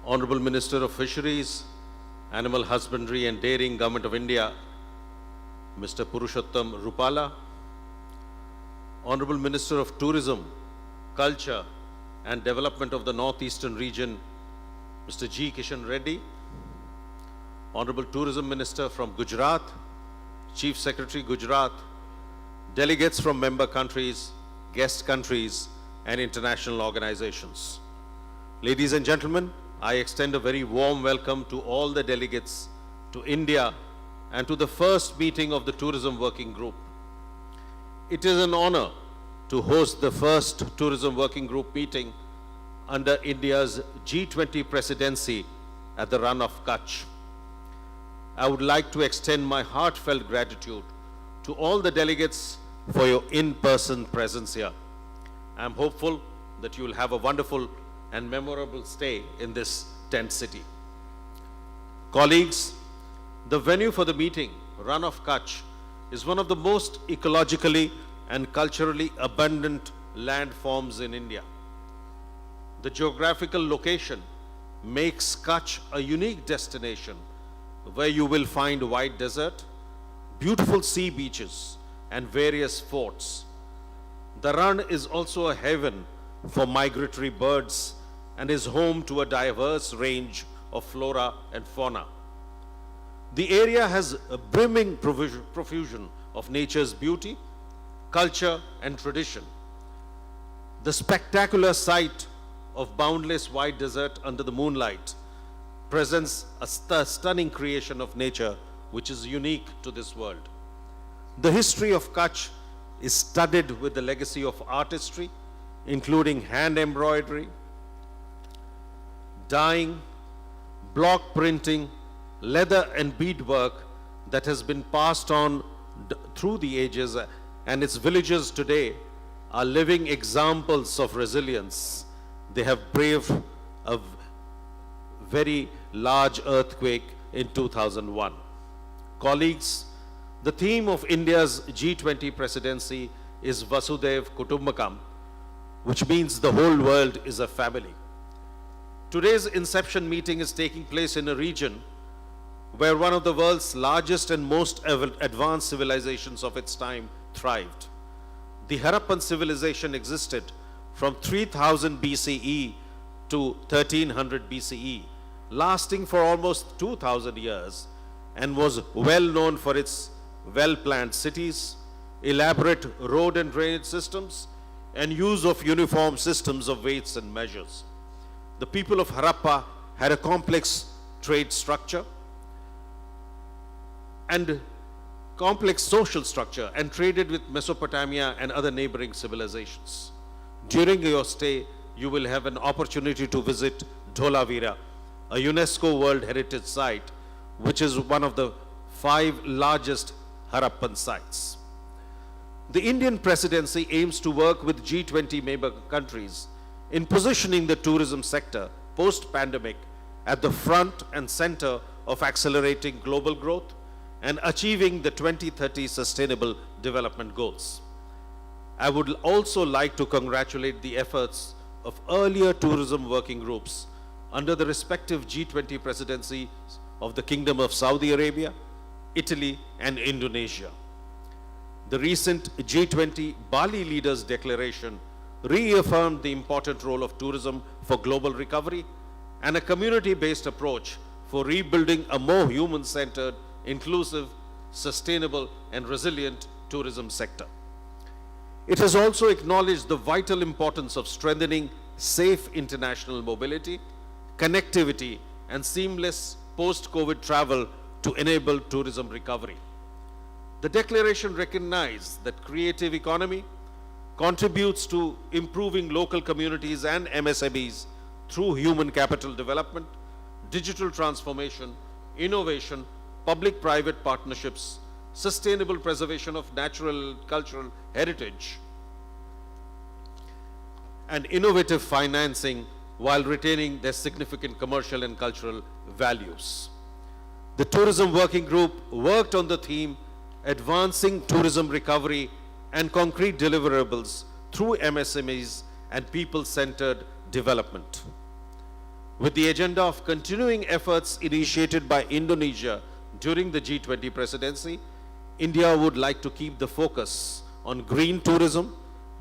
Honorable Minister of Fisheries, Animal Husbandry and Dairying, Government of India, Mr. Purushottam Rupala, Honorable Minister of Tourism, Culture and Development of the Northeastern Region, Mr. G. Kishan Reddy, Honorable Tourism Minister from Gujarat, Chief Secretary Gujarat, delegates from member countries, guest countries, and international organizations. Ladies and gentlemen, I extend a very warm welcome to all the delegates to India and to the first meeting of the Tourism Working Group. It is an honor to host the first Tourism Working Group meeting under India's G20 presidency at the run of Kutch. I would like to extend my heartfelt gratitude to all the delegates for your in-person presence here. I am hopeful that you will have a wonderful and memorable stay in this tent city. Colleagues, the venue for the meeting, Run of Kutch, is one of the most ecologically and culturally abundant landforms in India. The geographical location makes Kutch a unique destination where you will find white desert, beautiful sea beaches, and various forts. The run is also a haven for migratory birds and is home to a diverse range of flora and fauna. The area has a brimming profusion of nature's beauty, culture, and tradition. The spectacular sight of boundless white desert under the moonlight presents a stunning creation of nature which is unique to this world. The history of Kutch is studded with the legacy of artistry, including hand embroidery, dyeing, block printing, leather and beadwork that has been passed on through the ages, and its villagers today are living examples of resilience. They have braved a very large earthquake in 2001. Colleagues, the theme of India's G20 presidency is Vasudhaiv Kutumbakam, which means the whole world is a family. Today's inception meeting is taking place in a region where one of the world's largest and most advanced civilizations of its time thrived. The Harappan civilization existed from 3000 BCE to 1300 BCE, lasting for almost 2000 years, and was well known for its well-planned cities, elaborate road and drainage systems, and use of uniform systems of weights and measures. The people of Harappa had a complex trade structure and complex social structure and traded with Mesopotamia and other neighboring civilizations. During your stay, you will have an opportunity to visit Dholavira, a UNESCO World Heritage Site, which is one of the 5 largest Harappan sites. The Indian presidency aims to work with G20 member countries in positioning the tourism sector post-pandemic at the front and center of accelerating global growth and achieving the 2030 Sustainable Development Goals. I would also like to congratulate the efforts of earlier tourism working groups under the respective G20 presidencies of the Kingdom of Saudi Arabia, Italy, and Indonesia. The recent G20 Bali Leaders Declaration reaffirmed the important role of tourism for global recovery and a community-based approach for rebuilding a more human-centered, inclusive, sustainable, and resilient tourism sector. It has also acknowledged the vital importance of strengthening safe international mobility, connectivity, and seamless post-COVID travel to enable tourism recovery. The declaration recognized that creative economy contributes to improving local communities and MSMEs through human capital development, digital transformation, innovation, public-private partnerships, sustainable preservation of natural and cultural heritage, and innovative financing while retaining their significant commercial and cultural values. The Tourism Working Group worked on the theme Advancing Tourism Recovery and Concrete Deliverables through MSMEs and People-Centered Development. With the agenda of continuing efforts initiated by Indonesia during the G20 presidency, India would like to keep the focus on green tourism,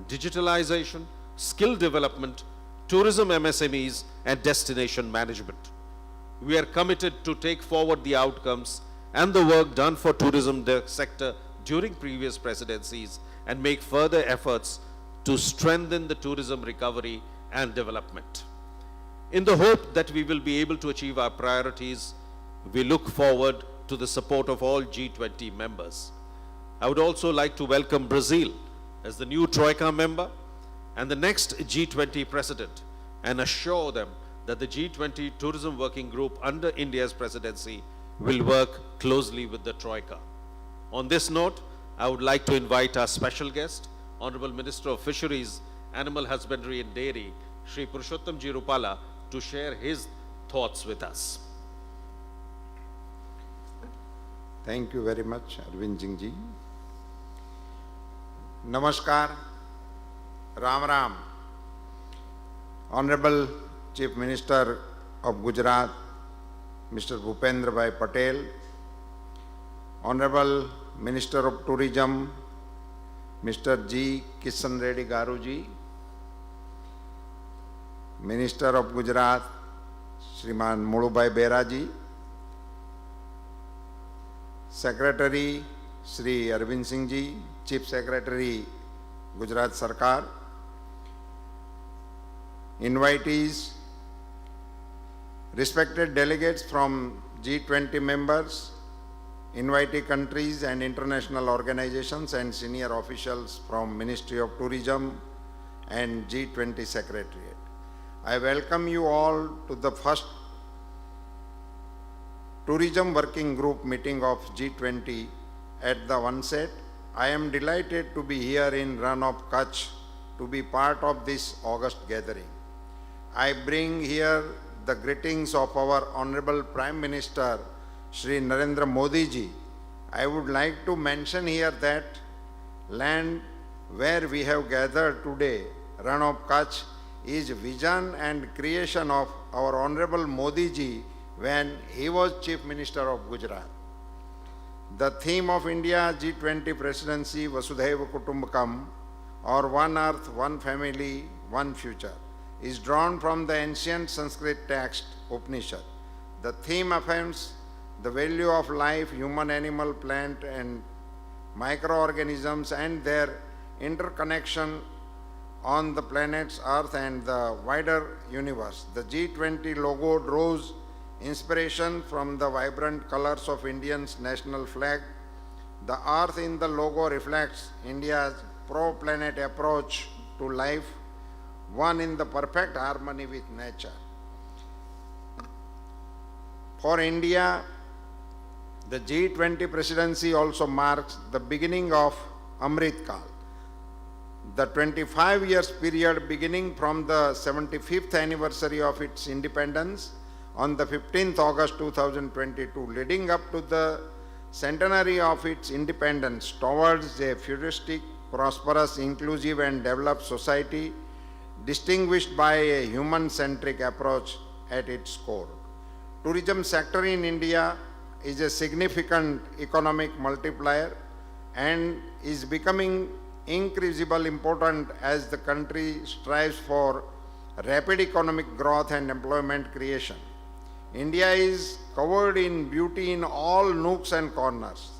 digitalization, skill development, tourism MSMEs, and destination management. We are committed to take forward the outcomes and the work done for tourism sector during previous presidencies and make further efforts to strengthen the tourism recovery and development. In the hope that we will be able to achieve our priorities, we look forward to the support of all G20 members. I would also like to welcome Brazil as the new Troika member and the next G20 president and assure them that the G20 Tourism Working Group under India's presidency will work closely with the Troika. On this note, I would like to invite our special guest, Honorable Minister of Fisheries, Animal Husbandry and Dairy, Shri Purushottam Ji Rupala, to share his thoughts with us. Thank you very much, Arvind Singh ji. Namaskar, Ram Ram. Honorable Chief Minister of Gujarat, Mr. Bhupendra Bhai Patel, Honorable Minister of Tourism, Mr. G. Kishan Reddy Garu ji, Minister of Gujarat, Shriman Mulubhai Bera ji, Secretary Shri Arvind Singh ji, Chief Secretary Gujarat Sarkar, invitees, respected delegates from G20 members, invitee countries and international organizations, and senior officials from Ministry of Tourism and G20 Secretariat. I welcome you all to the first Tourism Working Group meeting of G20 at the onset. I am delighted to be here in Rann of Kutch to be part of this August gathering. I bring here the greetings of our Honorable Prime Minister, Shri Narendra Modi ji. I would like to mention here that land where we have gathered today, Rann of Kutch, is vision and creation of our Honorable Modi ji when he was Chief Minister of Gujarat. The theme of India G20 presidency, Vasudhaiva Kutumbakam, or One Earth, One Family, One Future, is drawn from the ancient Sanskrit text Upanishad. The theme affirms the value of life, human, animal, plant, and microorganisms and their interconnection on the planet's Earth and the wider universe. The G20 logo draws inspiration from the vibrant colors of India's national flag. The Earth in the logo reflects India's pro-planet approach to life, one in the perfect harmony with nature. For India, the G20 presidency also marks the beginning of Amrit Kal, the 25 years period beginning from the 75th anniversary of its independence on the 15th August 2022, leading up to the centenary of its independence towards a futuristic, prosperous, inclusive and developed society distinguished by a human-centric approach at its core. Tourism sector in India is a significant economic multiplier and is becoming increasingly important as the country strives for rapid economic growth and employment creation. India is covered in beauty in all nooks and corners.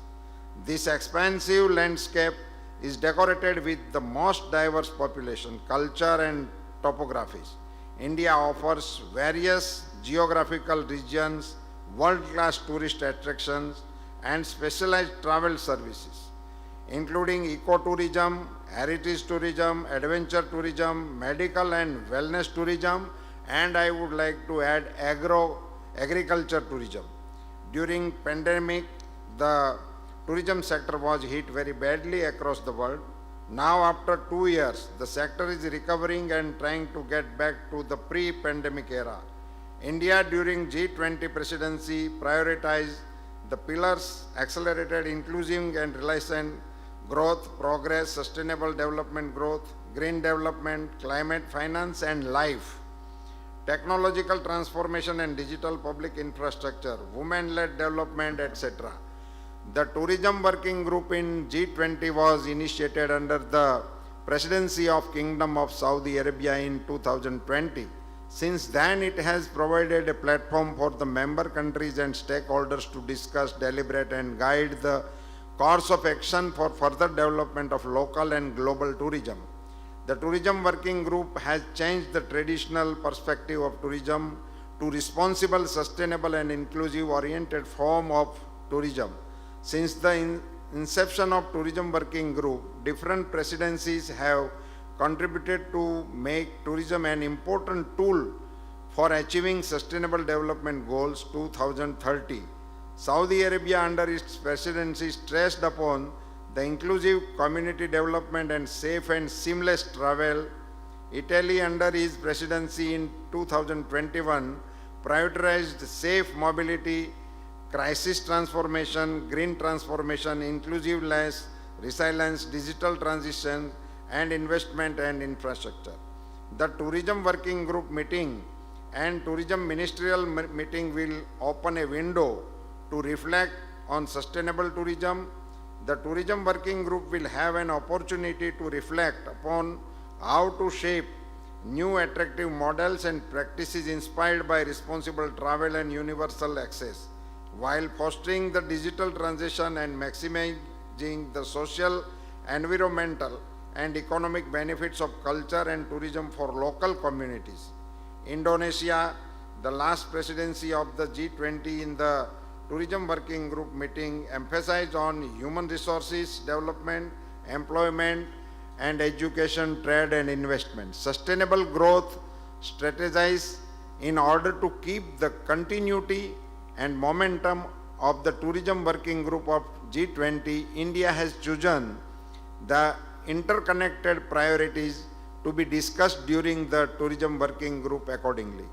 This expansive landscape is decorated with the most diverse population, culture and topographies. India offers various geographical regions, world-class tourist attractions and specialized travel services, including ecotourism, heritage tourism, adventure tourism, medical and wellness tourism, and I would like to add agriculture tourism. During pandemic, the tourism sector was hit very badly across the world. Now after 2 years, the sector is recovering and trying to get back to the pre-pandemic era. India during G20 presidency prioritized the pillars accelerated inclusive and resilient growth, progress, sustainable development growth, green development, climate finance and life. technological transformation and digital public infrastructure, women-led development, etc. The Tourism Working Group in G20 was initiated under the presidency of Kingdom of Saudi Arabia in 2020. Since then, it has provided a platform for the member countries and stakeholders to discuss, deliberate, and guide the course of action for further development of local and global tourism. The Tourism Working Group has changed the traditional perspective of tourism to responsible, sustainable, and inclusive oriented form of tourism. Since the inception of Tourism Working Group, different presidencies have contributed to make tourism an important tool for achieving Sustainable Development Goals 2030. Saudi Arabia under its presidency stressed upon the inclusive community development and safe and seamless travel. Italy under its presidency in 2021 prioritized safe mobility, crisis transformation, green transformation, inclusiveness, resilience, digital transition, and investment and infrastructure. The Tourism Working Group meeting and Tourism Ministerial meeting will open a window to reflect on sustainable tourism. The Tourism Working Group will have an opportunity to reflect upon how to shape new attractive models and practices inspired by responsible travel and universal access, while fostering the digital transition and maximizing the social, environmental, and economic benefits of culture and tourism for local communities. Indonesia, the last presidency of the G20 in the Tourism Working Group meeting, emphasized on human resources development, employment, and education, trade, and investment. Sustainable growth strategies in order to keep the continuity and momentum of the Tourism Working Group of G20, India has chosen the interconnected priorities to be discussed during the Tourism Working Group accordingly.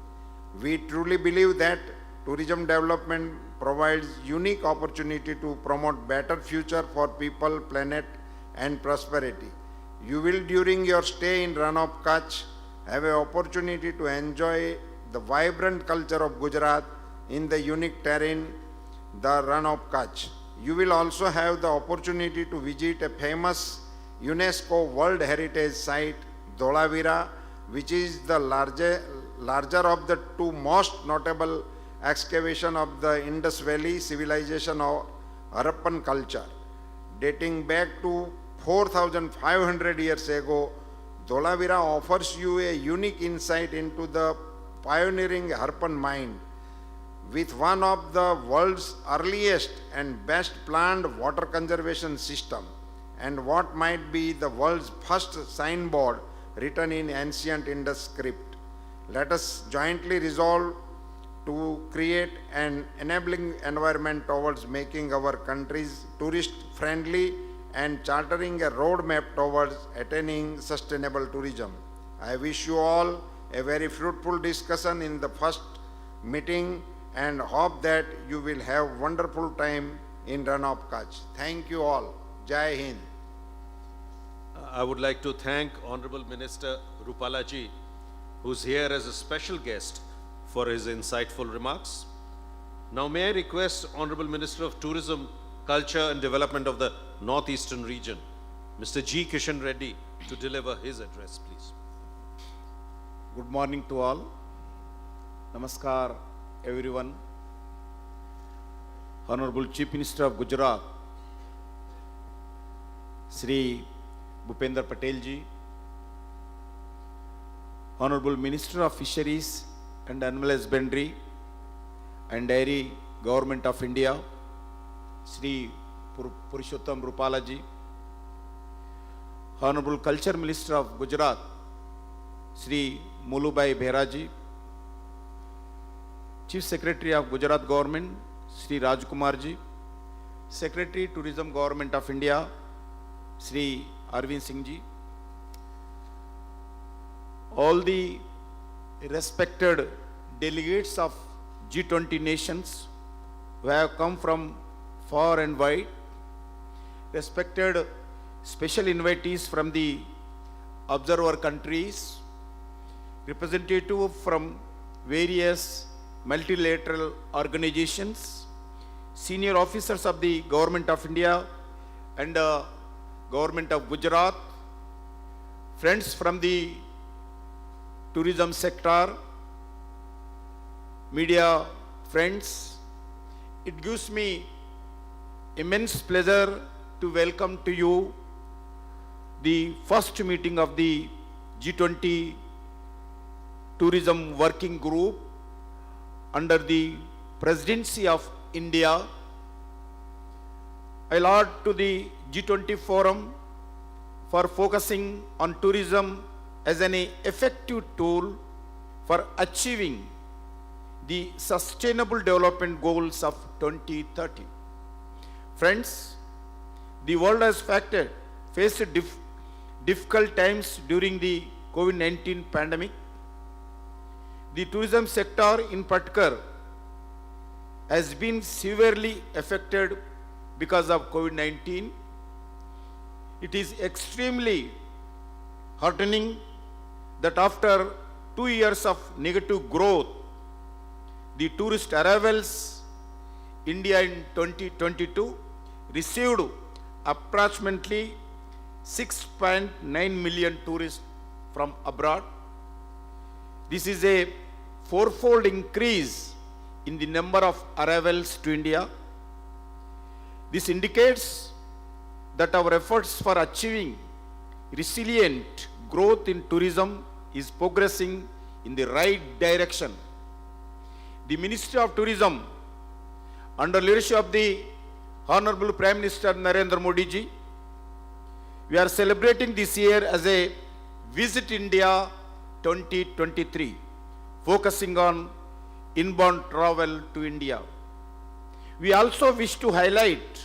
We truly believe that tourism development provides unique opportunity to promote better future for people, planet, and prosperity. You will, during your stay in Ran of Kutch, have an opportunity to enjoy the vibrant culture of Gujarat in the unique terrain, the Ran of Kutch. You will also have the opportunity to visit a famous UNESCO World Heritage Site, Dholavira, which is the larger of the two most notable excavation of the Indus Valley civilization or Harappan culture. Dating back to 4,500 years ago, Dholavira offers you a unique insight into the pioneering Harappan mind. With one of the world's earliest and best planned water conservation system, and what might be the world's first signboard written in ancient Indus script. Let us jointly resolve to create an enabling environment towards making our countries tourist-friendly and chartering a roadmap towards attaining sustainable tourism. I wish you all a very fruitful discussion in the first meeting and hope that you will have wonderful time in Ran of Kutch. Thank you all. Jai Hind. I would like to thank Honorable Minister Rupala ji, who's here as a special guest, for his insightful remarks. Now may I request Honorable Minister of Tourism, Culture and Development of the Northeastern Region, Mr. G. Kishan Reddy, to deliver his address, please. Good morning to all. Namaskar, everyone. Honorable Chief Minister of Gujarat, Sri Bhupender Patel ji, Honorable Minister of Fisheries and Animal Husbandry and Dairy, Government of India, Sri Purushottam Rupala ji, Honorable Culture Minister of Gujarat, Sri Mulubai Behra ji, Chief Secretary of Gujarat Government, Sri Rajkumar ji, Secretary Tourism Government of India, Sri Arvind Singh ji, all the respected delegates of G20 nations who have come from far and wide, respected special invitees from the observer countries, representative from various multilateral organizations, senior officers of the Government of India and Government of Gujarat, friends from the tourism sector, media friends. It gives me immense pleasure to welcome to you the first meeting of the G20 Tourism Working Group under the presidency of India. I laud to the G20 Forum for focusing on tourism as an effective tool for achieving the Sustainable Development Goals of 2030. Friends, the world has faced difficult times during the COVID-19 pandemic. The tourism sector in particular has been severely affected because of COVID-19. It is extremely heartening that after 2 years of negative growth, the tourist arrivals India in 2022 received approximately 6.9 million tourists from abroad. This is a fourfold increase in the number of arrivals to India. This indicates that our efforts for achieving resilient growth in tourism is progressing in the right direction. The Ministry of Tourism, under leadership of the Honorable Prime Minister Narendra Modi ji, we are celebrating this year as a Visit India 2023, focusing on inbound travel to India. We also wish to highlight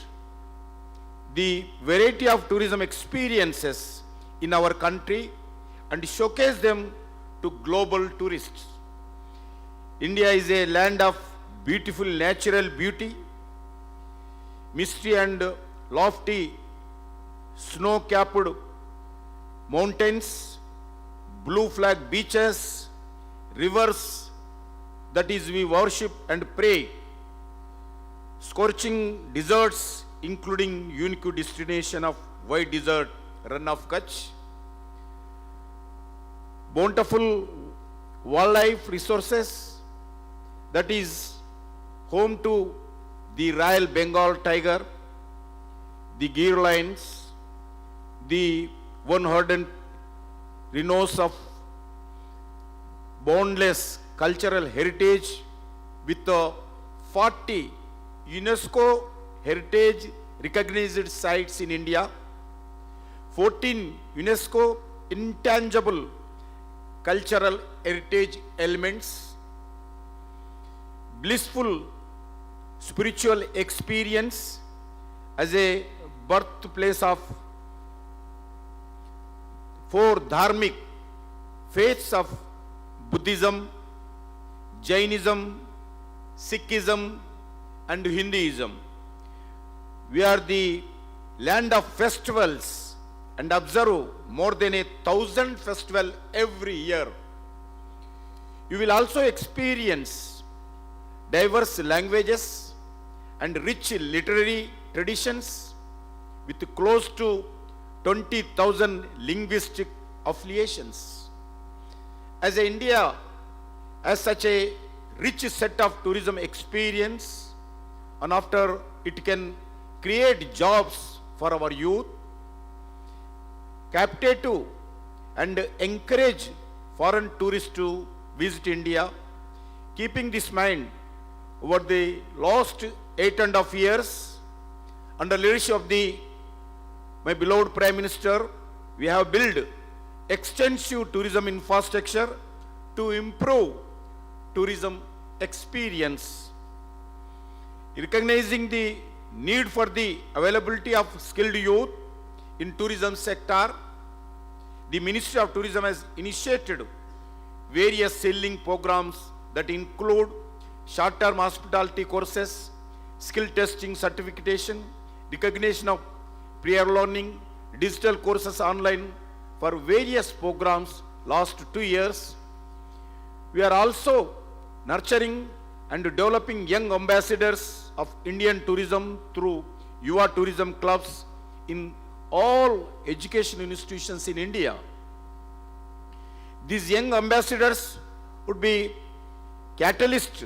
the variety of tourism experiences in our country and showcase them to global tourists. India is a land of beautiful natural beauty, misty and lofty snow-capped mountains, blue flag beaches, rivers that is we worship and pray, scorching deserts including unique destination of white desert run of Kutch, bountiful wildlife resources that is home to the Royal Bengal tiger, the Gir lions, the one-horned rhinos of boundless cultural heritage with 40 UNESCO heritage recognized sites in India, 14 UNESCO intangible cultural heritage elements, blissful spiritual experience as a birthplace of 4 dharmic faiths of Buddhism, Jainism, Sikhism and Hinduism. We are the land of festivals and observe more than 1,000 festivals every year. You will also experience diverse languages and rich literary traditions with close to 20,000 linguistic affiliations. As India has such a rich set of tourism experience, and after it can create jobs for our youth, captive and encourage foreign tourists to visit India. Keeping this in mind, over the last 8.5 years, under leadership of my beloved Prime Minister, we have built extensive tourism infrastructure to improve tourism experience. Recognizing the need for the availability of skilled youth in tourism sector, the Ministry of Tourism has initiated various selling programs that include short-term hospitality courses, skill testing certification, recognition of prior learning, digital courses online for various programs last 2 years. We are also nurturing and developing young ambassadors of Indian tourism through Yuva tourism clubs in all education institutions in India. These young ambassadors would be catalyst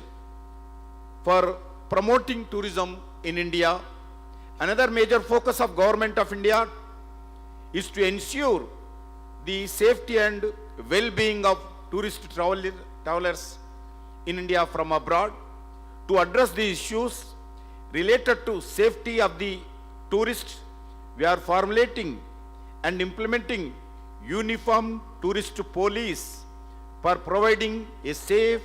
for promoting tourism in India. Another major focus of Government of India is to ensure the safety and well-being of tourist travelers in India from abroad. To address the issues related to safety of the tourists, we are formulating and implementing uniform tourist police for providing a safe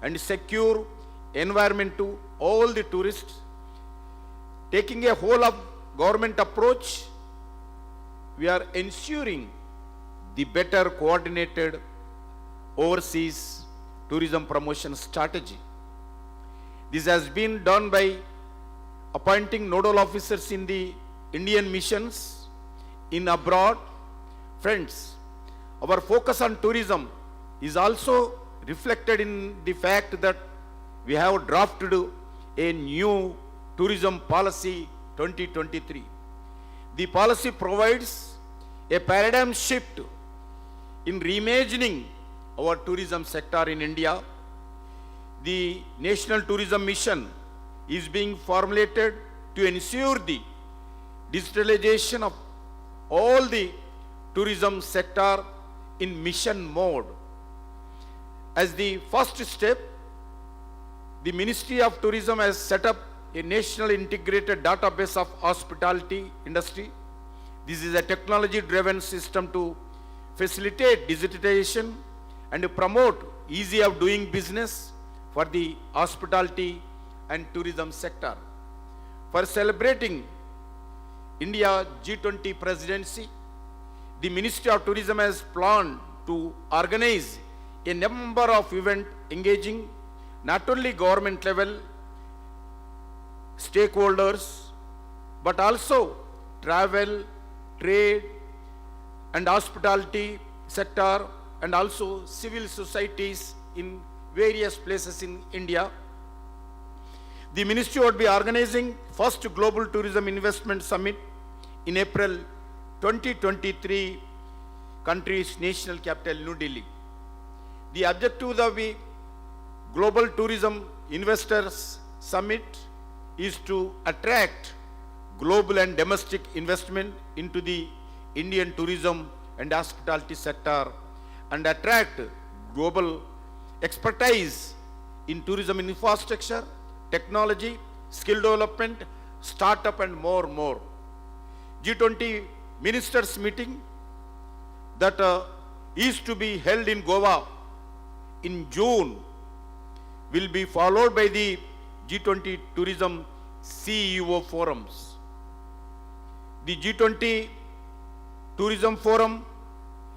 and secure environment to all the tourists. Taking a whole of government approach, we are ensuring the better coordinated overseas tourism promotion strategy. This has been done by appointing nodal officers in the Indian missions in abroad. Friends, our focus on tourism is also reflected in the fact that we have drafted a new tourism policy 2023. The policy provides a paradigm shift in reimagining our tourism sector in India. The National Tourism Mission is being formulated to ensure the digitalization of all the tourism sector in mission mode. As the first step, the Ministry of Tourism has set up a national integrated database of hospitality industry. This is a technology-driven system to facilitate digitization and promote ease of doing business for the hospitality and tourism sector. For celebrating India G20 presidency, the Ministry of Tourism has planned to organize a number of events engaging not only government level stakeholders, but also travel, trade and hospitality sector, and also civil societies in various places in India. The ministry would be organizing first Global Tourism Investment Summit in April 2023, country's national capital, New Delhi. The objective of the Global Tourism Investors Summit is to attract global and domestic investment into the Indian tourism and hospitality sector and attract global expertise in tourism infrastructure, technology, skill development, startup and more. G20 ministers meeting that is to be held in Goa in June will be followed by the G20 Tourism CEO forums. The G20 Tourism Forum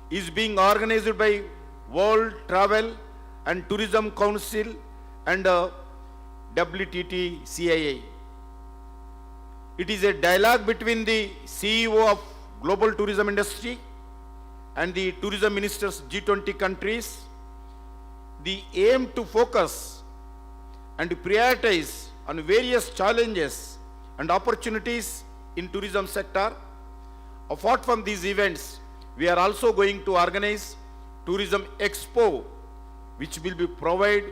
is being organized by World Travel and Tourism Council and WTT CIA. It is a dialogue between the CEO of global tourism industry and the tourism ministers G20 countries. The aim to focus and prioritize on various challenges and opportunities in tourism sector. Apart from these events, we are also going to organize Tourism Expo, which will be provide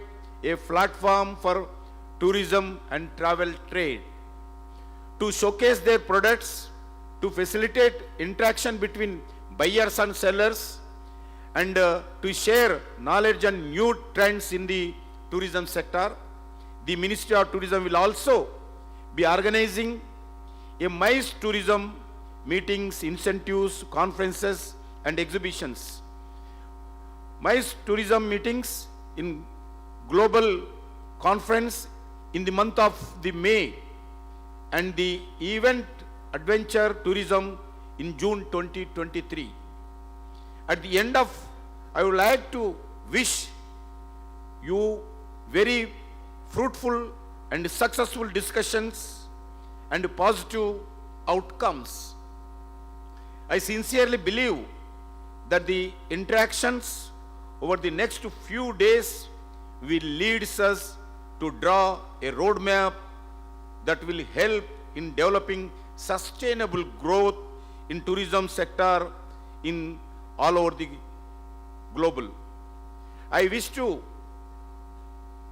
a platform for tourism and travel trade to showcase their products, to facilitate interaction between buyers and sellers, and to share knowledge and new trends in the tourism sector. The Ministry of Tourism will also be organizing a MICE tourism meetings, incentives, conferences and exhibitions. MICE tourism meetings in global conference in the month of the May, and the event adventure tourism in June 2023. At the end of, I would like to wish you very fruitful and successful discussions and positive outcomes. I sincerely believe that the interactions over the next few days will lead us to draw a roadmap that will help in developing sustainable growth in tourism sector in all over the global. I wish to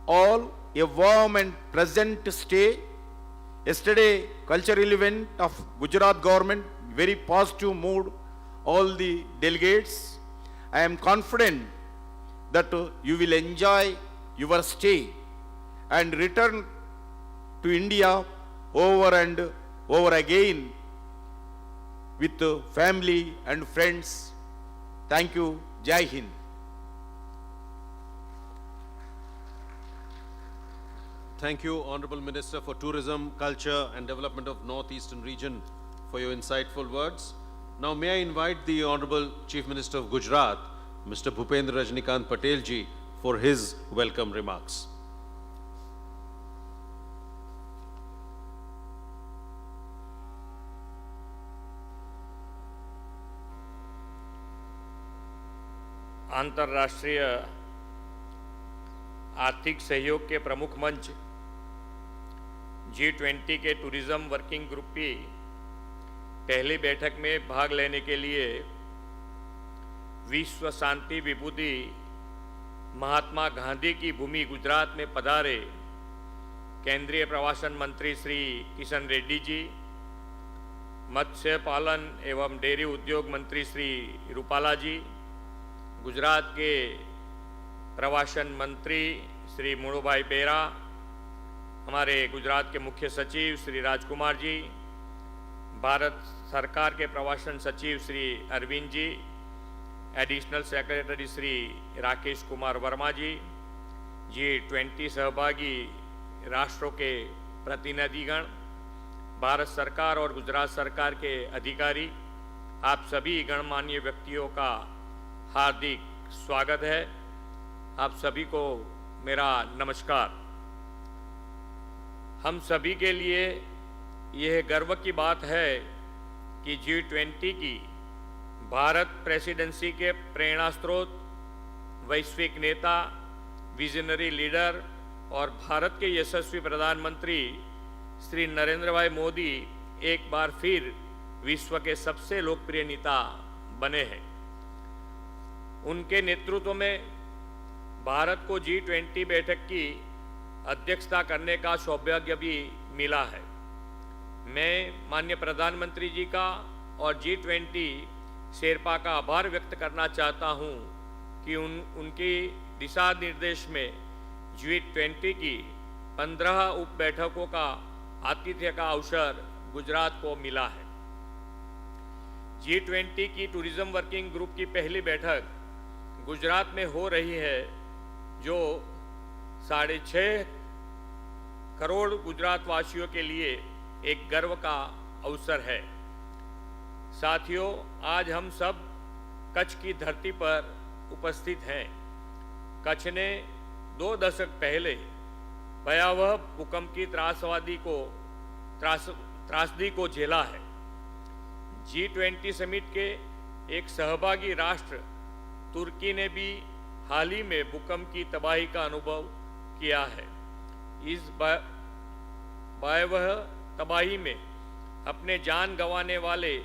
all a warm and pleasant stay. Yesterday, cultural event of Gujarat government, very positive mood, all the delegates. I am confident that you will enjoy your stay and return to India over and over again with family and friends. Thank you. Jai Hind. Thank you, Honorable Minister for Tourism, Culture and Development of Northeastern Region, for your insightful words. Now may I invite the Honorable Chief Minister of Gujarat, Mr. Bhupendra Rajnikant Patel ji, for his welcome remarks. अंतर्राष्ट्रीय आर्थिक सहयोग के प्रमुख मंच G20 के tourism working group की पहली बैठक में भाग लेने के लिए विश्व शांति विभूति महात्मा गांधी की भूमि गुजरात में पधारे केंद्रीय प्रवासन मंत्री श्री किशन रेड्डी जी, मत्स्य पालन एवं डेयरी उद्योग मंत्री श्री रूपाला जी, गुजरात के प्रवासन मंत्री श्री मुणुभाई बेरा, हमारे गुजरात के मुख्य सचिव श्री राजकुमार जी, भारत सरकार के प्रवासन सचिव श्री अरविंद जी, एडिशनल सेक्रेटरी श्री राकेश कुमार वर्मा जी, G20 सहभागी राष्ट्रों के प्रतिनिधिगण, भारत सरकार और गुजरात सरकार के अधिकारी, आप सभी गणमान्य व्यक्तियों का हार्दिक स्वागत है। आप सभी को मेरा नमस्कार। हम सभी के लिए यह गर्व की बात है कि G20 की भारत प्रेसिडेंसी के प्रेरणा स्रोत, वैश्विक नेता, विजनरी लीडर और भारत के यशस्वी प्रधानमंत्री श्री नरेंद्र भाई मोदी एक बार फिर विश्व के सबसे लोकप्रिय नेता बने हैं। उनके नेतृत्व में भारत को G20 बैठक की अध्यक्षता करने का सौभाग्य भी मिला है। मैं माननीय प्रधानमंत्री जी का और G20 शेरपा का आभार व्यक्त करना चाहता हूं कि उनकी दिशा निर्देश में G20 की 15 उप बैठकों का आतिथ्य का अवसर गुजरात को मिला है। G20 की टूरिज्म वर्किंग ग्रुप की पहली बैठक गुजरात में हो रही है, जो 6.5 करोड़ गुजरात वासियों के लिए एक गर्व का अवसर है। साथियों, आज हम सब कच्छ की धरती पर उपस्थित हैं। कच्छ ने 2 दशक पहले भयावह भूकंप की त्रासदी को झेला है। G20 समिट के एक सहभागी राष्ट्र तुर्की ने भी हाल ही में भूकंप की तबाही का अनुभव किया है। इस भयावह तबाही में अपने जान गंवाने वाले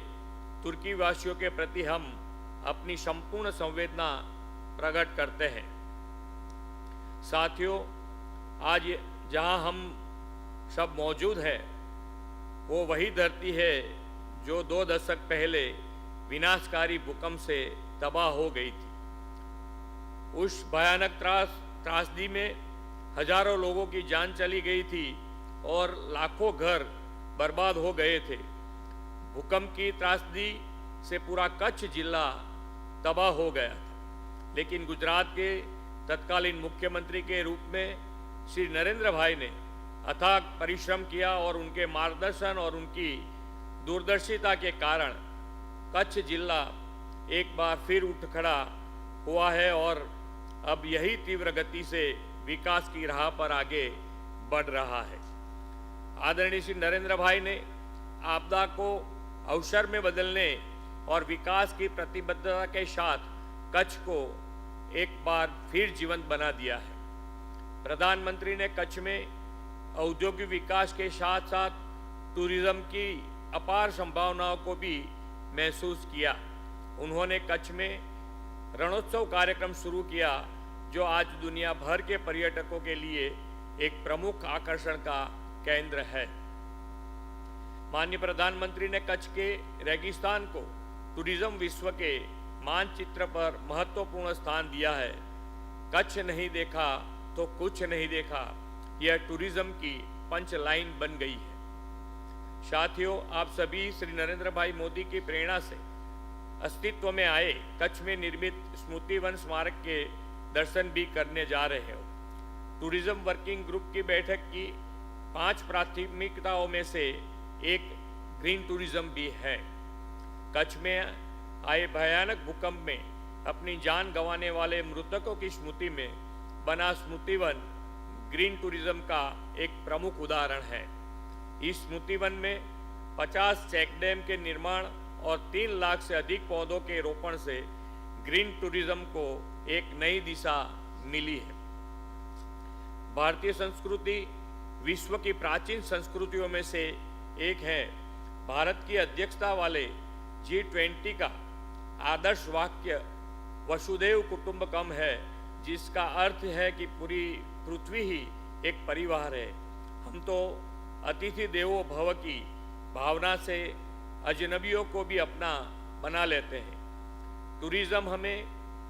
तुर्की वासियों के प्रति हम अपनी संपूर्ण संवेदना प्रकट करते हैं। साथियों, आज जहां हम सब मौजूद हैं, वो वही धरती है जो 2 दशक पहले विनाशकारी भूकंप से तबाह हो गई थी। उस भयानक त्रासदी में हजारों लोगों की जान चली गई थी और लाखों घर बर्बाद हो गए थे। भूकंप की त्रासदी से पूरा कच्छ जिला तबाह हो गया था, लेकिन गुजरात के तत्कालीन मुख्यमंत्री के रूप में श्री नरेंद्र भाई ने अथाक परिश्रम किया और उनके मार्गदर्शन और उनकी दूरदर्शिता के कारण कच्छ जिला एक बार फिर उठ खड़ा हुआ है और अब यही तीव्र गति से विकास की राह पर आगे बढ़ रहा है। आदरणीय श्री नरेंद्र भाई ने आपदा को अवसर में बदलने और विकास की प्रतिबद्धता के साथ कच्छ को एक बार फिर जीवंत बना दिया है। प्रधानमंत्री ने कच्छ में औद्योगिक विकास के साथ साथ टूरिज्म की अपार संभावनाओं को भी महसूस किया। उन्होंने कच्छ में रणोत्सव कार्यक्रम शुरू किया, जो आज दुनिया भर के पर्यटकों के लिए एक प्रमुख आकर्षण का केंद्र है। माननीय प्रधानमंत्री ने कच्छ के रेगिस्तान को टूरिज्म विश्व के मानचित्र पर महत्वपूर्ण स्थान दिया है। कच्छ नहीं देखा तो कुछ नहीं देखा, यह टूरिज्म की पंच लाइन बन गई है। साथियों, आप सभी श्री नरेंद्र भाई मोदी की प्रेरणा से अस्तित्व में आए कच्छ में निर्मित स्मृति वन स्मारक के दर्शन भी करने जा रहे हो। टूरिज्म वर्किंग ग्रुप की बैठक की 5 प्राथमिकताओं में से एक ग्रीन टूरिज्म भी है। कच्छ में आए भयानक भूकंप में अपनी जान गंवाने वाले मृतकों की स्मृति में बना स्मृति वन ग्रीन टूरिज्म का एक प्रमुख उदाहरण है। इस स्मृति वन में 50 चेक डैम के निर्माण और 3 लाख से अधिक पौधों के रोपण से ग्रीन टूरिज्म को एक नई दिशा मिली है। भारतीय संस्कृति विश्व की प्राचीन संस्कृतियों में से एक है। भारत की अध्यक्षता वाले G20 का आदर्श वाक्य वसुधैव कुटुंबकम है, जिसका अर्थ है कि पूरी पृथ्वी ही एक परिवार है। हम तो अतिथि देवो भव की भावना से अजनबियों को भी अपना बना लेते हैं। टूरिज्म हमें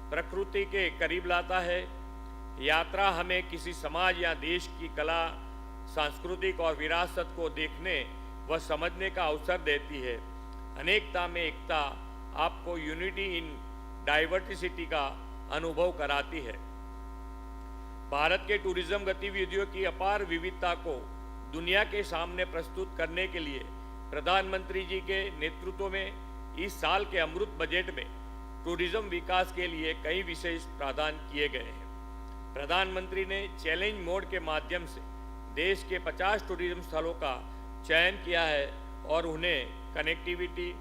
प्रकृति के करीब लाता है। यात्रा हमें किसी समाज या देश की कला, सांस्कृतिक और विरासत को देखने व समझने का अवसर देती है। अनेकता में एकता आपको यूनिटी इन डाइवर्सिटी का अनुभव कराती है। भारत के टूरिज्म गतिविधियों की अपार विविधता को दुनिया के सामने प्रस्तुत करने के लिए प्रधानमंत्री जी के नेतृत्व में इस साल के अमृत बजट में टूरिज्म विकास के लिए कई विशेष प्रावधान किए गए हैं। प्रधानमंत्री ने चैलेंज मोड के माध्यम से देश के 50 टूरिज्म स्थलों का चयन किया है और उन्हें कनेक्टिविटी,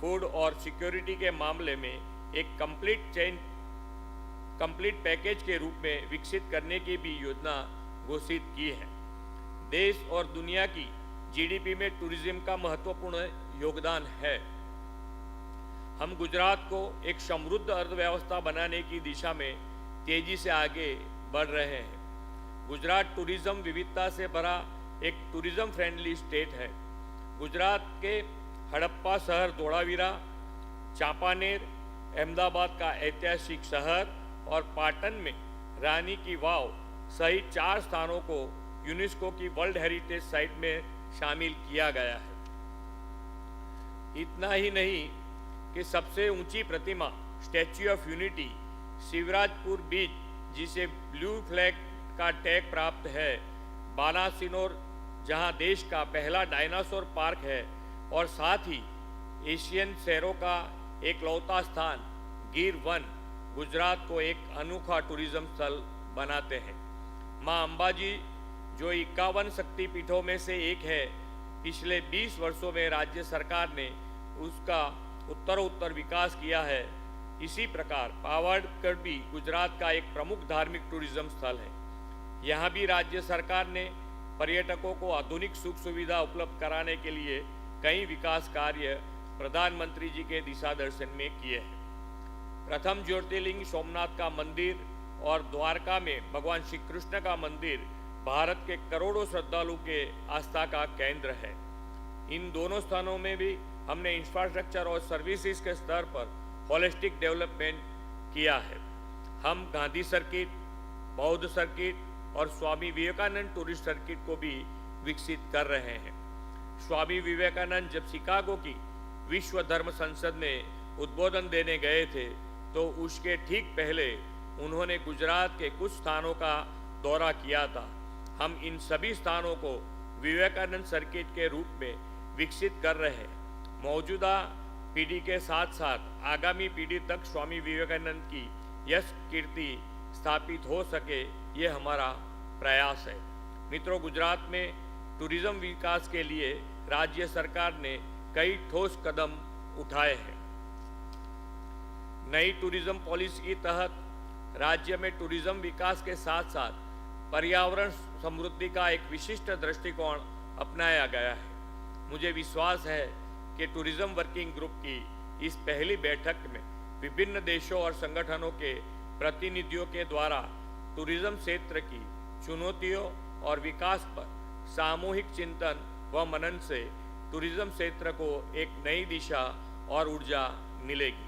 फूड और सिक्योरिटी के मामले में एक कंप्लीट पैकेज के रूप में विकसित करने की भी योजना घोषित की है। देश और दुनिया की जीडीपी में टूरिज्म का महत्वपूर्ण योगदान है। हम गुजरात को एक समृद्ध अर्थव्यवस्था बनाने की दिशा में तेजी से आगे बढ़ रहे हैं। गुजरात टूरिज्म विविधता से भरा एक टूरिज्म फ्रेंडली स्टेट है। गुजरात के हड़प्पा शहर धोलावीरा, चांपानेर, अहमदाबाद का ऐतिहासिक शहर और पाटन में रानी की वाव सहित 4 स्थानों को यूनेस्को की वर्ल्ड हेरिटेज साइट में शामिल किया गया है। इतना ही नहीं कि सबसे ऊंची प्रतिमा स्टैच्यू ऑफ यूनिटी शिवराजपुर बीच, जिसे ब्लू फ्लैग का टैग प्राप्त है, बालासिनोर जहां देश का पहला डायनासोर पार्क है, और साथ ही एशियन शहरों का एक लौता स्थान गिर वन गुजरात को एक अनोखा टूरिज्म स्थल बनाते हैं। मां अंबाजी, जो 51 शक्तिपीठों में से एक है, पिछले 20 वर्षों में राज्य सरकार ने उसका उत्तरोत्तर विकास किया है। इसी प्रकार पावागढ़ भी गुजरात का एक प्रमुख धार्मिक टूरिज्म स्थल है। यहाँ भी राज्य सरकार ने पर्यटकों को आधुनिक सुख सुविधा उपलब्ध कराने के लिए कई विकास कार्य प्रधानमंत्री जी के दिशा दर्शन में किए हैं। प्रथम ज्योतिर्लिंग सोमनाथ का मंदिर और द्वारका में भगवान श्री कृष्ण का मंदिर भारत के करोड़ों श्रद्धालु के आस्था का केंद्र है। इन दोनों स्थानों में भी हमने इंफ्रास्ट्रक्चर और सर्विसेज के स्तर पर होलिस्टिक डेवलपमेंट किया है। हम गांधी सर्किट, बौद्ध सर्किट और स्वामी विवेकानंद टूरिस्ट सर्किट को भी विकसित कर रहे हैं। स्वामी विवेकानंद जब शिकागो की विश्व धर्म संसद में उद्बोधन देने गए थे, तो उसके ठीक पहले उन्होंने गुजरात के कुछ स्थानों का दौरा किया था। हम इन सभी स्थानों को विवेकानंद सर्किट के रूप में विकसित कर रहे हैं। मौजूदा पीढ़ी के साथ साथ आगामी पीढ़ी तक स्वामी विवेकानंद की यश कीर्ति स्थापित हो सके, ये हमारा प्रयास है। मित्रों, गुजरात में टूरिज्म विकास के लिए राज्य सरकार ने कई ठोस कदम उठाए हैं। नई टूरिज्म पॉलिसी के तहत राज्य में टूरिज्म विकास के साथ साथ पर्यावरण समृद्धि का एक विशिष्ट दृष्टिकोण अपनाया गया है। मुझे विश्वास है कि टूरिज्म वर्किंग ग्रुप की इस पहली बैठक में विभिन्न देशों और संगठनों के प्रतिनिधियों के द्वारा टूरिज्म क्षेत्र की चुनौतियों और विकास पर सामूहिक चिंतन व मनन से टूरिज्म क्षेत्र को एक नई दिशा और ऊर्जा मिलेगी।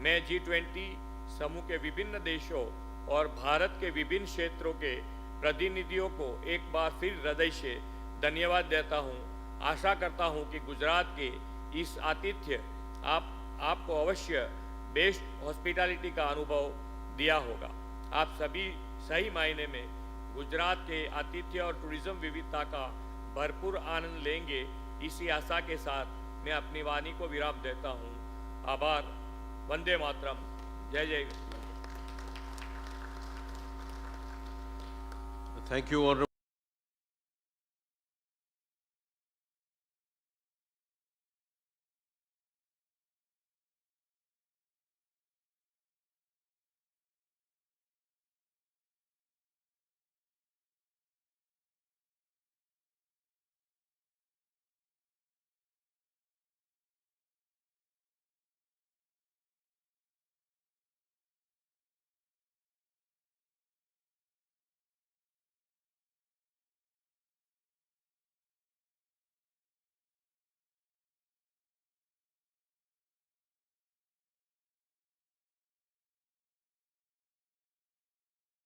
मैं G20 समूह के विभिन्न देशों और भारत के विभिन्न क्षेत्रों के प्रतिनिधियों को एक बार फिर हृदय से धन्यवाद देता हूं। आशा करता हूं कि गुजरात के इस आतिथ्य आपको अवश्य बेस्ट हॉस्पिटैलिटी का अनुभव दिया होगा। आप सभी सही मायने में गुजरात के आतिथ्य और टूरिज्म विविधता का भरपूर आनंद लेंगे, इसी आशा के साथ मैं अपनी वाणी को विराम देता हूं। आभार। वंदे मातरम। जय जय। Thank you, Honorable